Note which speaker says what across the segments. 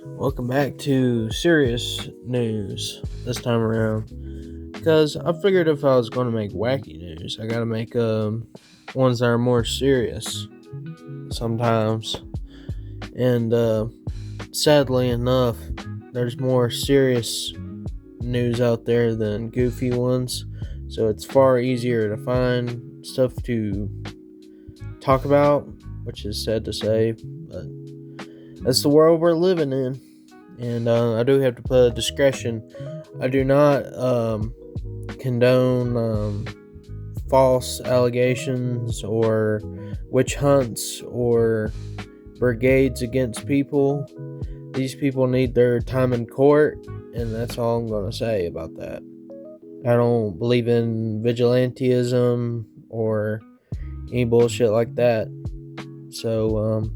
Speaker 1: Welcome back to serious news this time around. Because I figured if I was going to make wacky news, I gotta make ones that are more serious sometimes. And sadly enough, there's more serious news out there than goofy ones. So it's far easier to find stuff to talk about, which is sad to say, but that's the world we're living in. And I do have to put a discretion. I do not condone false allegations or witch hunts or brigades against people. These people need their time in court, and that's all I'm going to say about that. I don't believe in vigilantism or any bullshit like that. So,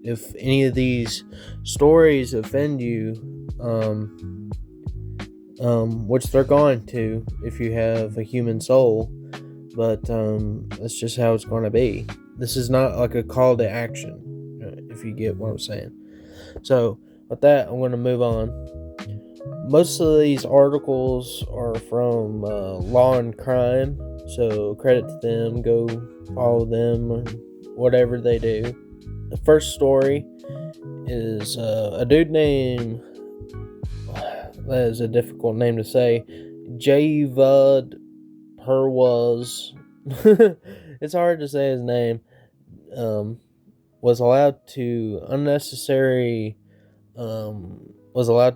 Speaker 1: if any of these stories offend you, which they're going to if you have a human soul, but that's just how it's going to be. This is not like a call to action, if you get what I'm saying. So, with that, I'm going to move on. Most of these articles are from Law and Crime, so credit to them. Go follow them or whatever they do. The first story is a dude named, that is a difficult name to say, Javad Perwaz. It's hard to say his name. Was allowed to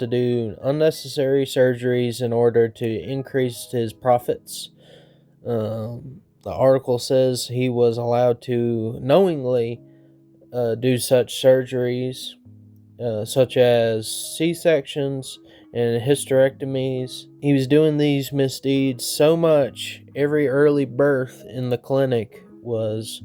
Speaker 1: do unnecessary surgeries in order to increase his profits. The article says he was allowed to knowingly do such surgeries, such as C-sections and hysterectomies. He was doing these misdeeds so much, every early birth in the clinic was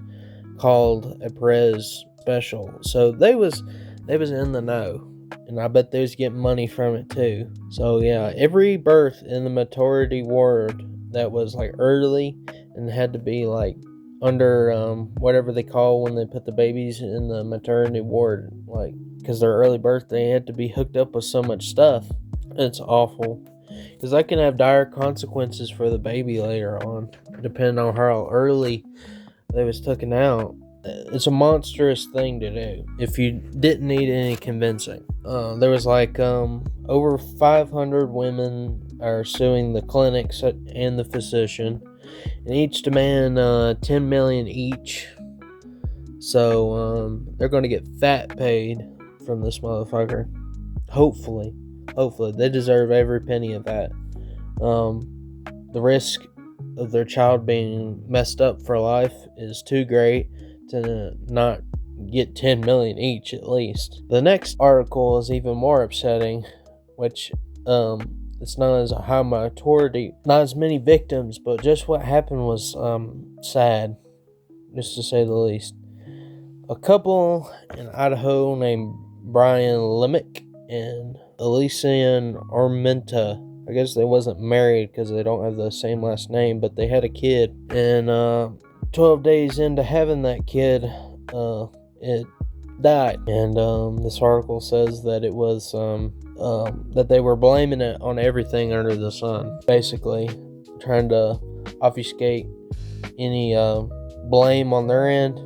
Speaker 1: called a Perez special. So they was in the know, and I bet they was getting money from it too. So yeah, every birth in the maternity ward that was like early and had to be like under whatever they call when they put the babies in the maternity ward, like because their early birth, they had to be hooked up with so much stuff. It's awful, because that can have dire consequences for the baby later on, depending on how early they was taken out. It's a monstrous thing to do if you didn't need any convincing. There was like over 500 women are suing the clinics and the physician, and each demand $10 million each. So they're going to get fat paid from this motherfucker. Hopefully they deserve every penny of that. The risk of their child being messed up for life is too great to not get $10 million each at least. The next article is even more upsetting, which it's not as a high minority, not as many victims, but just what happened was sad, just to say the least. A couple in Idaho named Brian Lemick and Elysian Armenta. I guess they wasn't married because they don't have the same last name, but they had a kid. And 12 days into having that kid, it died. And this article says that it was that they were blaming it on everything under the sun, basically trying to obfuscate any blame on their end,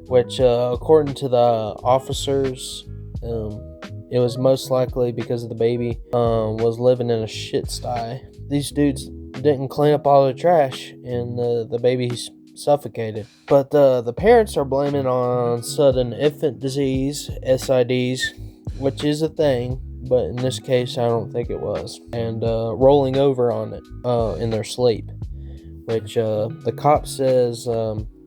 Speaker 1: which according to the officers, it was most likely because the baby was living in a shit sty. These dudes didn't clean up all the trash, and the baby's suffocated. But the parents are blaming on sudden infant disease, SIDs, which is a thing, but in this case I don't think it was, and rolling over on it in their sleep, which the cop says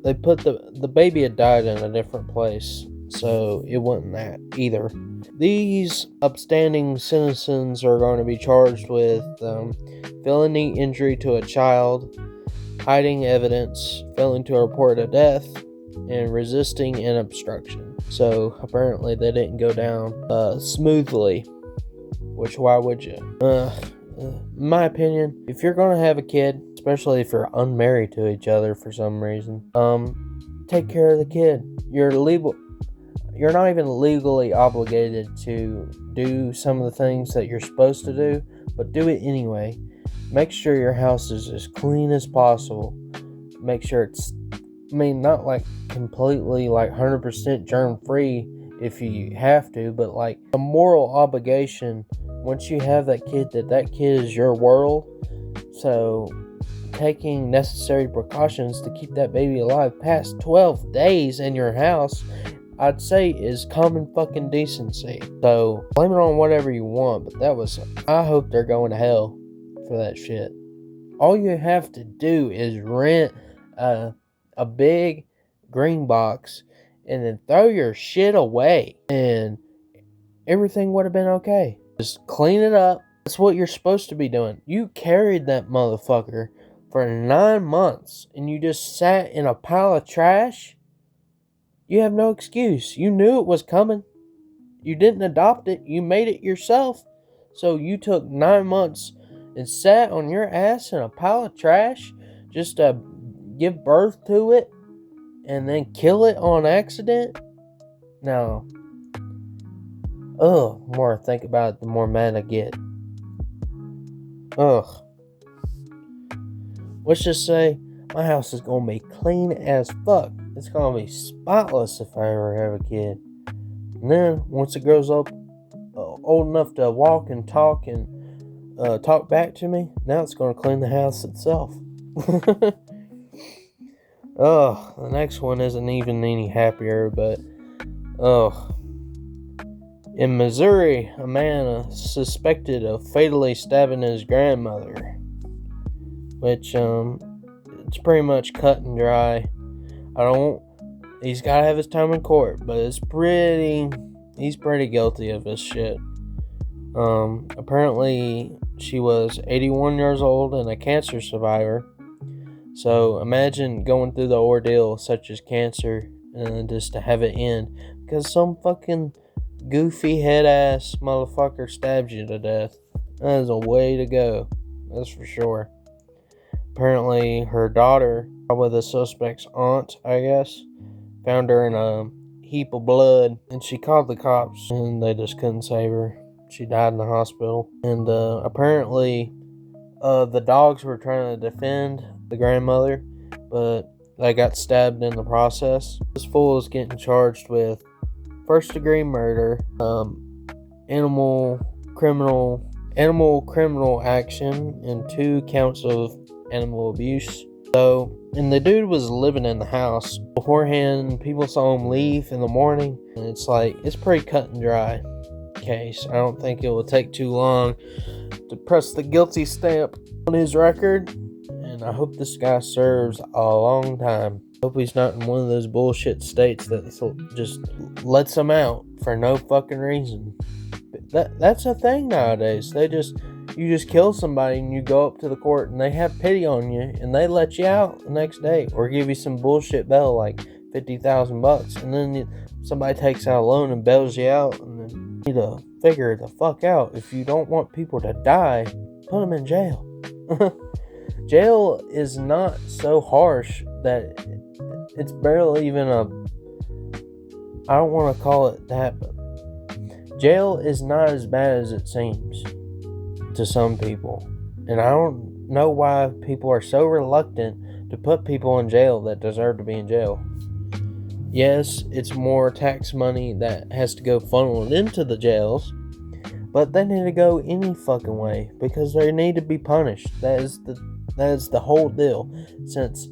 Speaker 1: they put the baby had died in a different place, so it wasn't that either. These upstanding citizens are going to be charged with felony injury to a child, hiding evidence, failing to report a death, and resisting an obstruction. So apparently they didn't go down smoothly which why would you? In my opinion, if you're gonna have a kid, especially if you're unmarried to each other for some reason, take care of the kid. You're not even legally obligated to do some of the things that you're supposed to do, but do it anyway. Make sure your house is as clean as possible. Make sure it's, not like completely like 100% germ free if you have to, but like a moral obligation once you have that kid, that kid is your world. So taking necessary precautions to keep that baby alive past 12 days in your house, I'd say, is common fucking decency. So blame it on whatever you want, but I hope they're going to hell for that shit. All you have to do is rent a big green box and then throw your shit away, and everything would have been okay. Just clean it up. That's what you're supposed to be doing. You carried that motherfucker for 9 months and you just sat in a pile of trash. You have no excuse. You knew it was coming. You didn't adopt it. You made it yourself. So you took 9 months and sat on your ass in a pile of trash just to give birth to it and then kill it on accident? No. Ugh, the more I think about it, the more mad I get. Ugh. Let's just say my house is gonna be clean as fuck. It's gonna be spotless if I ever have a kid. And then, once it grows up old enough to walk and talk back to me, now it's gonna clean the house itself. Oh, the next one isn't even any happier, but in Missouri, a man is suspected of fatally stabbing his grandmother, which it's pretty much cut and dry. He's got to have his time in court, but he's pretty guilty of this shit. Apparently she was 81 years old and a cancer survivor. So imagine going through the ordeal such as cancer and just to have it end because some fucking goofy head ass motherfucker stabs you to death. That is a way to go. That's for sure. Apparently her daughter, probably the suspect's aunt, I guess, found her in a heap of blood and she called the cops and they just couldn't save her. She died in the hospital. And apparently the dogs were trying to defend the grandmother, but they got stabbed in the process. This fool is getting charged with first degree murder, animal criminal action, and 2 counts of animal abuse. So, and the dude was living in the house beforehand. People saw him leave in the morning, and it's pretty cut and dry case. I don't think it will take too long to press the guilty stamp on his record, and I hope this guy serves a long time. I hope he's not in one of those bullshit states that just lets him out for no fucking reason. That's a thing nowadays. You just kill somebody and you go up to the court and they have pity on you and they let you out the next day or give you some bullshit bail like $50,000, and then somebody takes out a loan and bails you out, and then you need to figure the fuck out. If you don't want people to die, put them in jail. Jail is not so harsh that it's barely even I don't want to call it that, but jail is not as bad as it seems to some people. And I don't know why people are so reluctant to put people in jail that deserve to be in jail. Yes, it's more tax money that has to go funneled into the jails, but they need to go any fucking way because they need to be punished. That is the whole deal. Since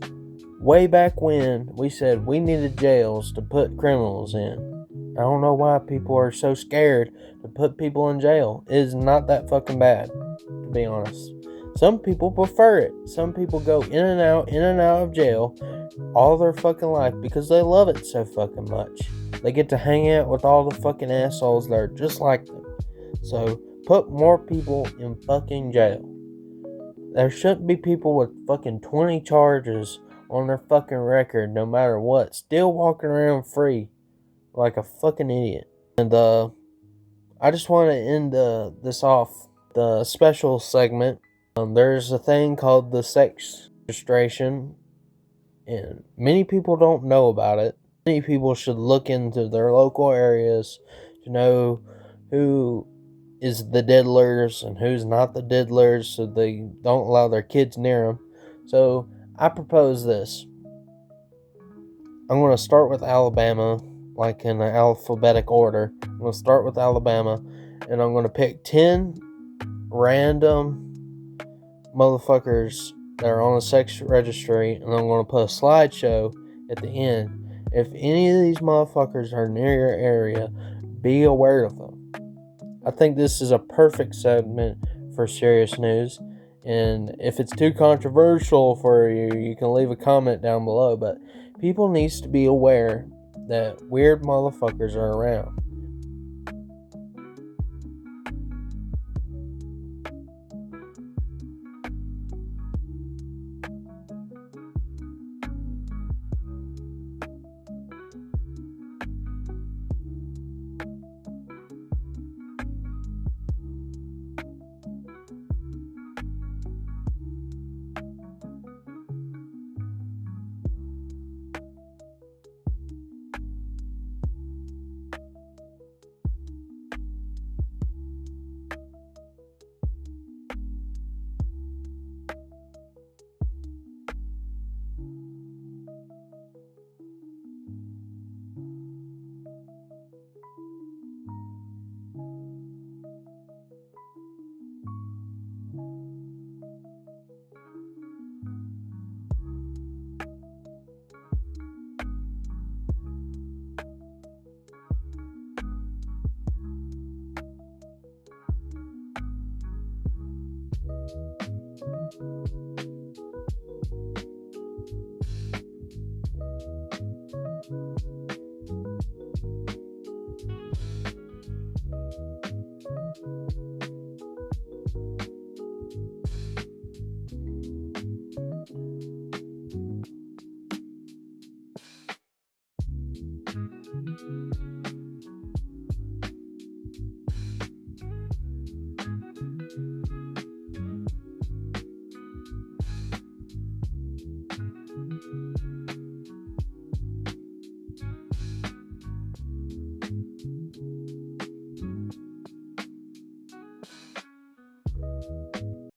Speaker 1: way back when we said we needed jails to put criminals in. I don't know why people are so scared to put people in jail. It is not that fucking bad, to be honest. Some people prefer it. Some people go in and out of jail all their fucking life because they love it so fucking much. They get to hang out with all the fucking assholes that are just like them. So, put more people in fucking jail. There shouldn't be people with fucking 20 charges on their fucking record no matter what, still walking around free like a fucking idiot. And I I just want to end this off the special segment. There's a thing called the sex registration, and many people don't know about it. Many people should look into their local areas to know who is the diddlers and who's not the diddlers, so they don't allow their kids near them. So I propose this. I'm going to start with Alabama, like in an alphabetic order. I'm going to start with Alabama, and I'm going to pick 10 random motherfuckers that are on the sex registry, and I'm going to put a slideshow at the end. If any of these motherfuckers are near your area, be aware of them. I think this is a perfect segment for serious news. And if it's too controversial for you, you can leave a comment down below. But people needs to be aware that weird motherfuckers are around.